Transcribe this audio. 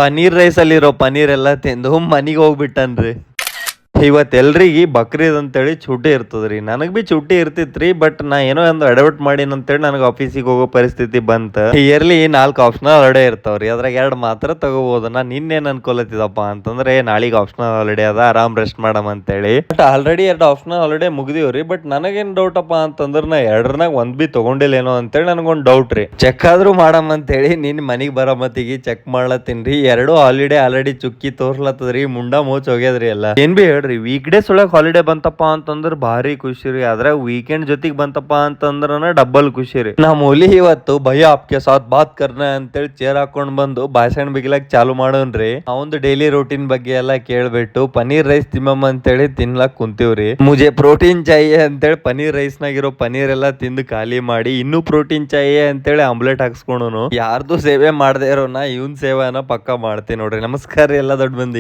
Paneer rice ಅಲ್ಲಿರೋ ಪನೀರ್ ಎಲ್ಲ ತಿಂದು ಮನಿಗೆ ಹೋಗ್ಬಿಟ್ಟನ್ರಿ. ಇವತ್ತು ಎಲ್ರಿಗೆ ಬಕ್ರೀದ್ ಅಂತೇಳಿ ಚುಟ್ಟಿ ಇರ್ತದ್ರಿ. ನನಗ್ ಬಿ ಚುಟ್ಟಿ ಇರ್ತಿತ್ರಿ, ಬಟ್ ನಾ ಏನೋ ಒಂದು ಅಡವಟ್ ಮಾಡಿನ ಅಂತೇಳಿ ನನಗೆ ಆಫೀಸಿಗೆ ಹೋಗೋ ಪರಿಸ್ಥಿತಿ ಬಂತ. ಇಯರ್ಲಿ 4 ಆಪ್ಷನಲ್ ಹಾಲಿಡೇ ಇರ್ತಾವ್ರಿ, ಅದ್ರಾಗ 2 ಮಾತ್ರ ತಗೋಬಹುದು. ನಾನು ನಿನ್ನೇನ್ ಅನ್ಕೊಲತ್ತಿದಪ್ಪ ಅಂತಂದ್ರೆ ನಾಳೆಗೆ ಆಪ್ಷನಲ್ ಹಾಲಿಡೇ ಅದ, ಆರಾಮ್ ರೆಸ್ಟ್ ಮಾಡಮ್ ಅಂತೇಳಿ. ಬಟ್ ಆಲ್ರೆಡಿ 2 ಆಪ್ಷನಲ್ ಹಾಲಿಡೇ ಮುಗಿದಿವ್ರಿ. ಬಟ್ ನನಗೇನ್ ಡೌಟ್ ಅಪ್ಪ ಅಂತಂದ್ರೆ ನಾ 2 ಒಂದ್ ಬಿ ತಗೊಂಡಿಲ್ಲೇನೋ ಅಂತೇಳಿ ನನಗೊಂದು ಡೌಟ್ ರೀ. ಚೆಕ್ ಆದ್ರೂ ಮಾಡಮ್ ಅಂತೇಳಿ ನಿನ್ ಮನಿಗ್ ಬರೋ ಮತ್ತಿಗೆ ಚೆಕ್ ಮಾಡ್ಲತ್ತೀನ್ರಿ. 2 ಹಾಲಿಡೇ ಆಲ್ರೆಡಿ ಚುಕ್ಕಿ ತೋರ್ಸ್ಲತ್ತದ್ರಿ, ಮುಂಡ ಮೋಚ್ ಹೋಗ್ಯದ್ರಿ ಎಲ್ಲ. ಏನ್ ಬಿ ಹೇಳ್ರಿ, ವೀಕ್ ಡೇಸ್ ಒಳಗೆ ಹಾಲಿಡೇ ಬಂತಪ್ಪ ಅಂತಂದ್ರ ಭಾರಿ ಖುಷಿ ರೀ. ಆದ್ರೆ ವೀಕೆಂಡ್ ಜೊತೆಗೆ ಬಂತಪ್ಪ ಅಂತಂದ್ರ ಡಬಲ್ ಖುಷಿ ರೀ. ನಾ ಮೂಲಿ ಇವತ್ತು ಭಯ ಆಪ್ಕೆ ಸಾಥ್ ಬಾತ್ ಕರ್ನ ಅಂತೇಳಿ ಚೇರ್ ಹಾಕೊಂಡ್ ಬಂದು ಭಾಷಣ ಬಿಗ್ಲಾಕ್ ಚಾಲು ಮಾಡೋನ್ರಿ. ಅವಂದು ಡೈಲಿ ರೂಟೀನ್ ಬಗ್ಗೆ ಎಲ್ಲ ಕೇಳ್ಬಿಟ್ಟು ಪನೀರ್ ರೈಸ್ ತಿಮ್ಮಮ್ಮ ಅಂತೇಳಿ ತಿನ್ಲಾಕ್ ಕುಂತೀವ್ರಿ. ಮುಜೆ ಪ್ರೋಟೀನ್ ಚಾಹಿಯೆ ಅಂತೇಳಿ ಪನೀರ್ ರೈಸ್ ನಾಗಿರೋ ಪನೀರ್ ಎಲ್ಲ ತಿಂದು ಖಾಲಿ ಮಾಡಿ, ಇನ್ನೂ ಪ್ರೋಟೀನ್ ಚಾಹಿಯೆ ಅಂತೇಳಿ ಆಮ್ಲೆಟ್ ಹಾಕ್ಸ್ಕೊಳೋನು. ಯಾರ್ದು ಸೇವೆ ಮಾಡದೇ ಇರೋನ ಇವನ್ ಸೇವೆನ ಪಕ್ಕ ಮಾಡ್ತೀನಿ ನೋಡ್ರಿ. ನಮಸ್ಕಾರ ರೀ ಎಲ್ಲ ದೊಡ್ಡ ಮಂದಿಗೆ.